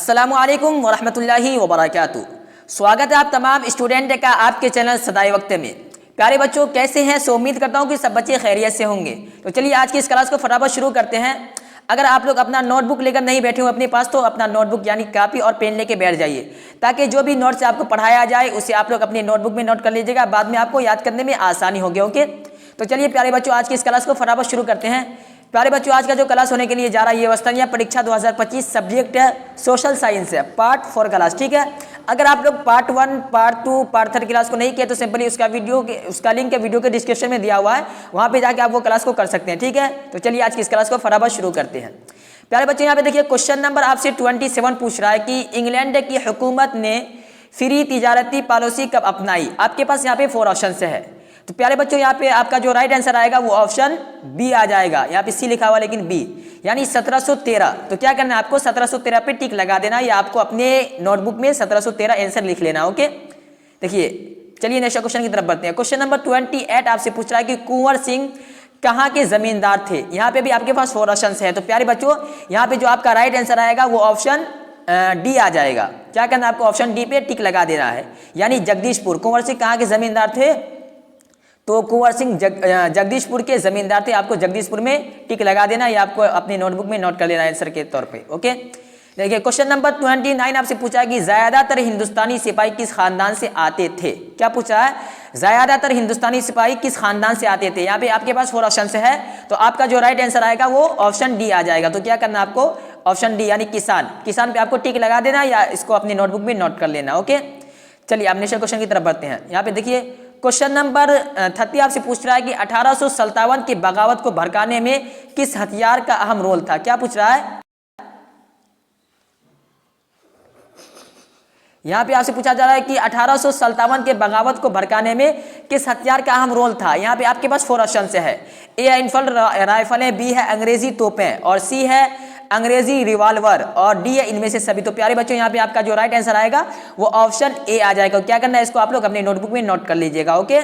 अस्सलामुअलैकुम वरहमतुल्लाहि वबरकातुहू। स्वागत है आप तमाम स्टूडेंट का आपके चैनल सदाए वक्त में। प्यारे बच्चों, कैसे हैं? सो उम्मीद करता हूं कि सब बच्चे खैरियत से होंगे। तो चलिए आज की इस क्लास को फटाफट शुरू करते हैं। अगर आप लोग अपना नोटबुक लेकर नहीं बैठे हो अपने पास तो अपना नोटबुक यानी कॉपी और पेन लेके बैठ जाइए, ताकि जो भी नोट से आपको पढ़ाया जाए उसे आप लोग अपने नोटबुक में नोट कर लीजिएगा, बाद में आपको याद करने में आसानी होगी। ओके, तो चलिए प्यारे बच्चों आज की इस क्लास को फटाफट शुरू करते हैं। प्यारे बच्चों, आज का जो क्लास होने के लिए जा रहा है ये वस्तनीय परीक्षा 2025 सब्जेक्ट है सोशल साइंस है, पार्ट 4 क्लास। ठीक है, अगर आप लोग पार्ट 1, पार्ट 2, पार्ट 3 क्लास को नहीं किया तो सिंपली उसका लिंक वीडियो के डिस्क्रिप्शन में दिया हुआ है, वहां पे जाके आप वो क्लास को कर सकते हैं। ठीक है, तो चलिए आज की इस क्लास को फटाफट शुरू करते हैं। प्यारे बच्चों, यहाँ पे देखिए क्वेश्चन नंबर आपसे 27 पूछ रहा है कि इंग्लैंड की हुकूमत ने फ्री तिजारती पॉलिसी कब अपनाई। आपके पास यहाँ पे 4 ऑप्शन है। तो प्यारे बच्चों, यहाँ पे आपका जो राइट आंसर आएगा वो ऑप्शन बी आ जाएगा। यहाँ पे सी लिखा हुआ लेकिन बी, यानी 1713। तो क्या करना है आपको, 1713 पे टिक लगा देना, या आपको अपने नोटबुक में 1713 आंसर लिख लेना। ओके, देखिए चलिए नेक्स्ट क्वेश्चन की तरफ बढ़ते हैं। क्वेश्चन नंबर 28 आपसे पूछ रहा है कि कुंवर सिंह कहाँ के जमींदार थे। यहाँ पे भी आपके पास 4 ऑप्शन है। तो प्यारे बच्चों, यहाँ पे जो आपका राइट आंसर आएगा वो ऑप्शन डी आ जाएगा। क्या करना है आपको, ऑप्शन डी पे टिक लगा देना है, यानी जगदीशपुर। कुंवर सिंह कहाँ के जमींदार थे, तो कुंवर सिंह जगदीशपुर के जमींदार थे। आपको जगदीशपुर में टिक लगा देना, या आपको अपनी नोटबुक में नोट कर लेना आंसर के तौर पे। ओके, देखिए क्वेश्चन नंबर 29 आपसे पूछा है कि ज्यादातर हिंदुस्तानी सिपाही किस खानदान से आते थे। क्या पूछा है, ज्यादातर हिंदुस्तानी सिपाही किस खानदान से आते थे। यहाँ पे आपके पास 4 ऑप्शन है, तो आपका जो राइट आंसर आएगा वो ऑप्शन डी आ जाएगा। तो क्या करना आपको, ऑप्शन डी यानी किसान। किसान पे आपको टिक लगा देना, या इसको अपनी नोटबुक में नोट कर लेना। ओके, चलिए आप नेक्स्ट क्वेश्चन की तरफ बढ़ते हैं। यहाँ पे देखिए क्वेश्चन नंबर 30 आपसे पूछ रहा है कि 1857 की बगावत को भड़काने में किस हथियार का अहम रोल था। क्या पूछ रहा है, यहाँ पे आपसे पूछा जा रहा है कि 1857 के बगावत को भड़काने में किस हथियार का अहम रोल था। यहाँ पे आपके पास 4 ऑप्शन है। ए है इनफल राइफलें, बी है अंग्रेजी तोपें, और सी है अंग्रेजी रिवॉल्वर, और डी है इनमें से सभी। तो प्यारे बच्चों, यहाँ पे आपका जो राइट आंसर आएगा वो ऑप्शन ए आ जाएगा। क्या करना है, इसको आप लोग अपने नोटबुक में नोट कर लीजिएगा। ओके,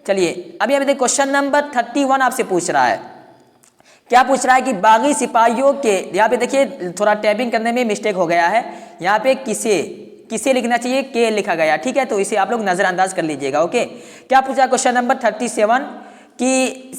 चलिए अभी अभी क्वेश्चन नंबर 31 आपसे पूछ रहा है। क्या पूछ रहा है कि बागी सिपाहियों के, यहाँ पे देखिए थोड़ा टाइपिंग करने में मिस्टेक हो गया है। यहाँ पे किसे लिखना चाहिए, के लिखा गया। ठीक है, तो इसे आप लोग नजरअंदाज कर लीजिएगा। ओके, क्या पूछा क्वेश्चन नंबर 37 कि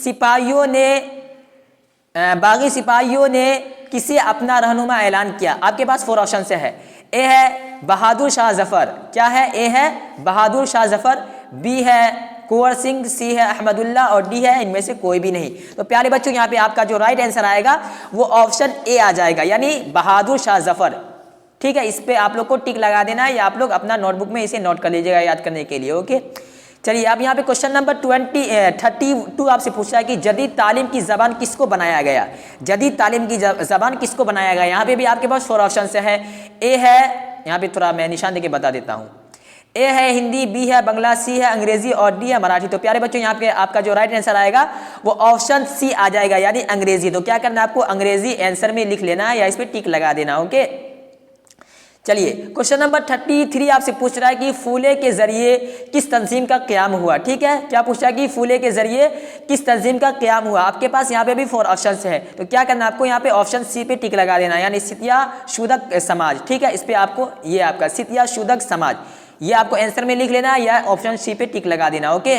बागी सिपाहियों ने किसे अपना रहनुमा ऐलान किया। आपके पास 4 ऑप्शन है। ए है बहादुर शाह जफर, क्या है, ए है बहादुर शाह जफर, बी है कुंवर सिंह, सी है अहमदुल्ला, और डी है इनमें से कोई भी नहीं। तो प्यारे बच्चों, यहाँ पे आपका जो राइट आंसर आएगा वो ऑप्शन ए आ जाएगा, यानी बहादुर शाह जफर। ठीक है, इस पे आप लोग को टिक लगा देना है, या आप लोग अपना नोटबुक में इसे नोट कर लीजिएगा याद करने के लिए। ओके, चलिए अब यहाँ पे क्वेश्चन नंबर 32 आपसे पूछा है कि जदीद तालीम की जबान किसको बनाया गया। जदीद तालीम की जबान किसको बनाया गया। यहाँ पे भी आपके पास 4 ऑप्शन है। ए है, यहाँ पे थोड़ा मैं निशान देके बता देता हूँ, ए है हिंदी, बी है बंगला, सी है अंग्रेजी, और डी है मराठी। तो प्यारे बच्चों, यहाँ पे आपका जो राइट आंसर आएगा वो ऑप्शन सी आ जाएगा, यानी अंग्रेजी। तो क्या करना है आपको, अंग्रेजी आंसर में लिख लेना है, या इस पर टिक लगा देना। ओके, चलिए क्वेश्चन नंबर 33 आपसे पूछ रहा है कि फूले के जरिए किस तंजीम का क़याम हुआ। ठीक है, क्या पूछ रहा है कि फूले के जरिए किस तंजीम का क़याम हुआ। आपके पास यहाँ पे भी 4 ऑप्शन है। तो क्या करना है आपको, यहाँ पे ऑप्शन सी पे टिक लगा देना, यानी सितिया शुदक समाज। ठीक है, इस पे आपको ये आपका सितिया शुदक समाज, ये आपको आंसर में लिख लेना है, या ऑप्शन सी पे टिक लगा देना। ओके,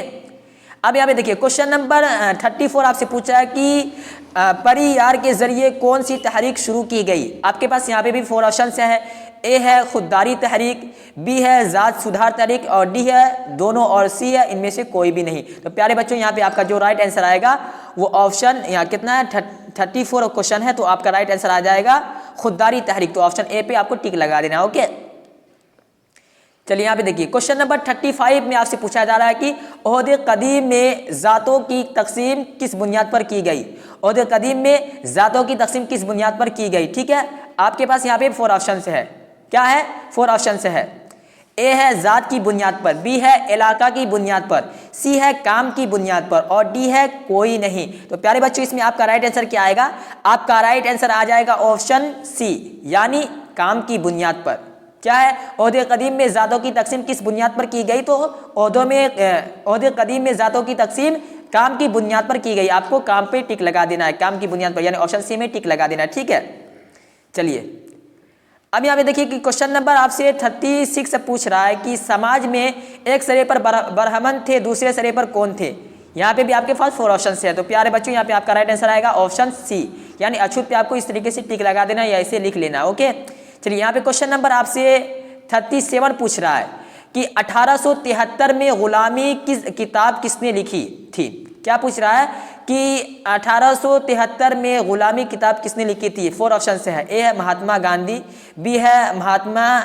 अब यहाँ पे देखिए क्वेश्चन नंबर 34 आपसे पूछा है कि परियार के जरिए कौन सी तहरीक शुरू की गई। आपके पास यहाँ पे भी 4 ऑप्शन है। ए है खुददारी तहरीक, बी है जात सुधार तहरीक, और डी है दोनों, और सी है इनमें से कोई भी नहीं। तो प्यारे बच्चों, यहाँ पे आपका जो राइट आंसर आएगा वो ऑप्शन, यहाँ कितना है 34 क्वेश्चन है, तो आपका राइट आंसर आ जाएगा खुददारी तहरीक। तो ऑप्शन ए पे आपको टिक लगा देना। ओके, चलिए यहाँ पे देखिए क्वेश्चन नंबर 35 में आपसे पूछा जा रहा है कि ओहदे कदीम में जातों की तकसीम किस बुनियाद पर की गई। ओहदे कदीम में जातों की तकसीम किस बुनियाद पर की गई। ठीक है, आपके पास यहाँ पे 4 ऑप्शन है। क्या है, 4 ऑप्शन है। ए है जात की बुनियाद पर, बी है इलाका की बुनियाद पर, सी है काम की बुनियाद पर, और डी है कोई नहीं। तो प्यारे बच्चों, इसमें आपका राइट आंसर क्या आएगा, आपका राइट आंसर आ जाएगा ऑप्शन सी, यानी काम की बुनियाद पर। क्या है, ओहदे कदीम में जातों की तकसीम किस बुनियाद पर की गई। तो ओहदे कदीम में जातों की तकसीम काम की बुनियाद पर की गई। आपको काम पे टिक लगा देना है, काम की बुनियाद पर, यानी ऑप्शन सी में टिक लगा देना है। ठीक है, चलिए अब यहाँ पे देखिए कि क्वेश्चन नंबर आपसे 36 पूछ रहा है कि समाज में एक सिरे पर ब्राह्मण थे, दूसरे सिरे पर कौन थे। यहाँ पे भी आपके पास 4 ऑप्शन है। तो प्यारे बच्चों यहाँ पे आपका राइट आंसर आएगा ऑप्शन सी, यानी अछूत पे आपको इस तरीके से टिक लगा देना या ऐसे लिख लेना। ओके, चलिए यहाँ पे क्वेश्चन नंबर आपसे 37 पूछ रहा है कि 1873 में गुलामी की किताब किसने लिखी थी। क्या पूछ रहा है कि 1873 में गुलामी किताब किसने लिखी थी। 4 ऑप्शन से है। ए है महात्मा गांधी, बी है महात्मा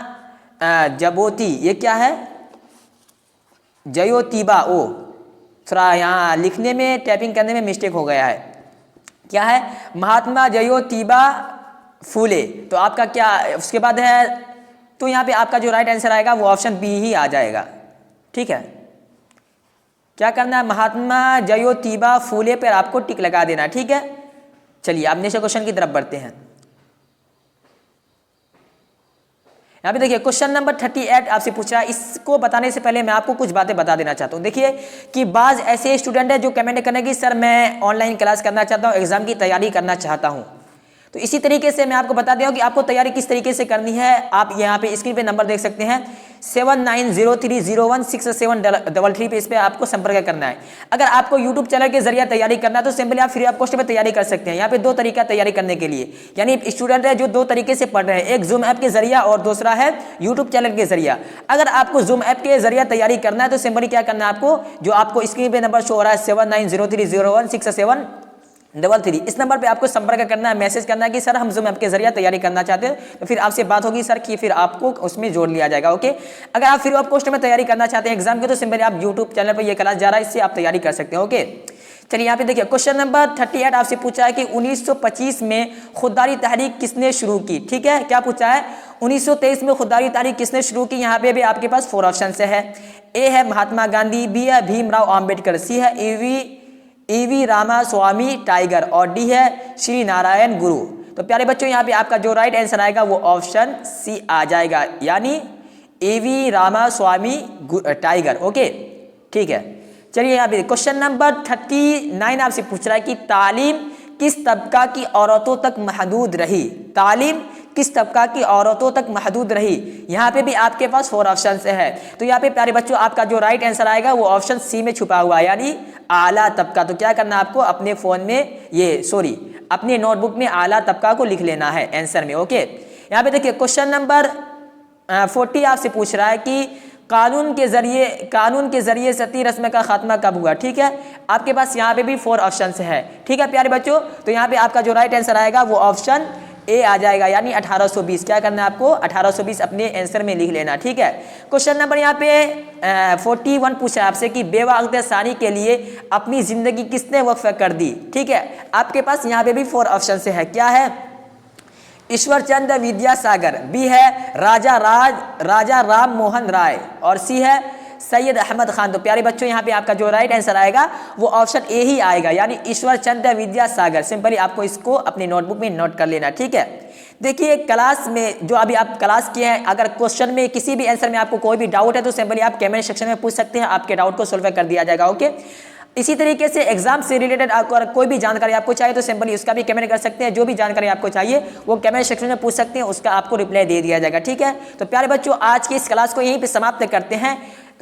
जबोती, ये क्या है जयोतिबा। ओ थोड़ा यहाँ लिखने में टाइपिंग करने में मिस्टेक हो गया है। क्या है महात्मा ज्योतिबा फूले। तो आपका क्या उसके बाद है, तो यहाँ पे आपका जो राइट आंसर आएगा वो ऑप्शन बी ही आ जाएगा। ठीक है, क्या करना है महात्मा ज्योतिबा फूले पर आपको टिक लगा देना। ठीक है, चलिए अब नेक्स्ट क्वेश्चन की तरफ बढ़ते हैं। यहाँ पे देखिए क्वेश्चन नंबर 38 आपसे पूछा है। इसको बताने से पहले मैं आपको कुछ बातें बता देना चाहता हूँ। देखिए कि बाज ऐसे स्टूडेंट है जो कमेंट करने की सर मैं ऑनलाइन क्लास करना चाहता हूँ, एग्जाम की तैयारी करना चाहता हूँ। तो इसी तरीके से मैं आपको बता दूं कि आपको तैयारी किस तरीके से करनी है। आप यहाँ पे स्क्रीन पे नंबर देख सकते हैं 7903016733 पे, इस पे आपको संपर्क करना है। अगर आपको यूट्यूब चैनल के जरिए तैयारी करना है तो सिंपली आप फ्री ऑफ कॉस्ट में तैयारी कर सकते हैं। यहाँ पे 2 तरीका तैयारी करने के लिए, यानी स्टूडेंट है जो 2 तरीके से पढ़ रहे हैं, एक जूम ऐप के जरिए और दूसरा है यूट्यूब चैनल के जरिए। अगर आपको जूम ऐप के जरिए तैयारी करना है तो सिंपली क्या करना है आपको, जो आपको स्क्रीन पे नंबर शो हो रहा है 7903016733, इस नंबर पे आपको संपर्क करना है, मैसेज करना है कि सर हम जूम ऐप के जरिए तैयारी करना चाहते हैं। तो फिर आपसे बात होगी सर की, फिर आपको उसमें जोड़ लिया जाएगा। ओके, अगर आप फ्री ऑफ कॉस्ट में तैयारी करना चाहते हैं एग्जाम के तो सिंपली आप यूट्यूब चैनल पर ये क्लास जा रहा है, इससे आप तैयारी कर सकते हैं। ओके, चलिए यहाँ पे देखिए क्वेश्चन नंबर 38 आपसे पूछा है कि 1925 में खुददारी तहरीक किसने शुरू की। ठीक है, क्या पूछा है 1923 में खुददारी तहरीक किसने शुरू की। यहाँ पे भी आपके पास 4 ऑप्शन है। ए है महात्मा गांधी, बी है भीमराव अंबेडकर, सी है ईवी रामास्वामी टाइगर और डी है श्री नारायण गुरु। तो प्यारे बच्चों यहाँ पे आपका जो राइट आंसर आएगा वो ऑप्शन सी आ जाएगा, यानी ईवी रामास्वामी टाइगर। ओके, ठीक है, चलिए यहाँ पे क्वेश्चन नंबर 39 आपसे पूछ रहा है कि तालीम किस तबका की औरतों तक महदूद रही। तालीम किस तबका की औरतों तक महदूद रही। यहाँ पे भी आपके पास 4 ऑप्शन है। तो यहाँ पे प्यारे बच्चों आपका जो राइट आंसर आएगा वो ऑप्शन सी में छुपा हुआ है, यानी आला तबका। तो क्या करना है आपको अपने फोन में अपने नोटबुक में आला तबका को लिख लेना है आंसर में। ओके, यहाँ पे देखिए क्वेश्चन नंबर 40 आपसे पूछ रहा है कि कानून के जरिए सती रस्म का खात्मा कब हुआ। ठीक है, आपके पास यहाँ पे भी 4 ऑप्शन है। ठीक है प्यारे बच्चों, तो यहाँ पे आपका जो राइट आंसर आएगा वो ऑप्शन ए आ जाएगा, यानी 1820। क्या करना है आपको 1820 अपने आंसर में लिख लेना। ठीक है, क्वेश्चन नंबर यहाँ पे 41 पूछा है आपसे कि बेवा अख्तर सानी के लिए अपनी जिंदगी किसने वक्फ कर दी। ठीक है, आपके पास यहाँ पे भी 4 ऑप्शन है। क्या है ईश्वर चंद्र विद्यासागर, बी है राजा राम मोहन राय और सी है सैयद अहमद खान। तो प्यारे बच्चों यहाँ पे आपका जो राइट आंसर आएगा वो ऑप्शन ए ही आएगा, यानी ईश्वर चंद्र विद्यासागर। सिंपली आपको इसको अपनी नोटबुक में नोट कर लेना। ठीक है, देखिए क्लास में जो अभी आप क्लास किए हैं, अगर क्वेश्चन में किसी भी आंसर में आपको कोई भी डाउट है तो सिंपली आप कमेंट सेक्शन में पूछ सकते हैं, आपके डाउट को सोल्व कर दिया जाएगा। ओके, इसी तरीके से एग्जाम से रिलेटेड अगर कोई भी जानकारी आपको चाहिए तो सिंपली उसका भी कमेंट कर सकते हैं। जो भी जानकारी आपको चाहिए वो कमेंट सेक्शन में पूछ सकते हैं, उसका आपको रिप्लाई दे दिया जाएगा। ठीक है, तो प्यारे बच्चों आज की इस क्लास को यहीं पे समाप्त करते हैं।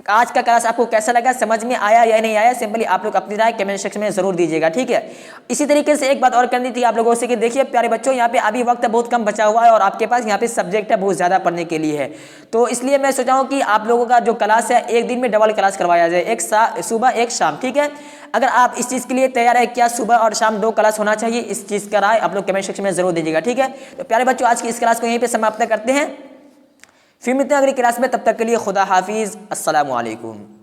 आज का क्लास आपको कैसा लगा, समझ में आया या नहीं आया, सिंपली आप लोग अपनी राय कमेंट सेक्शन में जरूर दीजिएगा। ठीक है, इसी तरीके से एक बात और करनी थी आप लोगों से कि देखिए प्यारे बच्चों यहाँ पे अभी वक्त बहुत कम बचा हुआ है और आपके पास यहाँ पे सब्जेक्ट है बहुत ज़्यादा पढ़ने के लिए है। तो इसलिए मैं सोचा हूँ कि आप लोगों का जो क्लास है एक दिन में डबल क्लास करवाया जाए, एक सुबह एक शाम। ठीक है, अगर आप इस चीज़ के लिए तैयार है, क्या सुबह और शाम 2 क्लास होना चाहिए, इस चीज़ का राय आप लोग कमेंट सेक्शन में जरूर दीजिएगा। ठीक है, तो प्यारे बच्चों आज की इस क्लास को यहीं पे समाप्त करते हैं, फिर मिलते हैं अगली क्लास में। तब तक के लिए खुदा हाफिज़, अस्सलामु अलैकुम।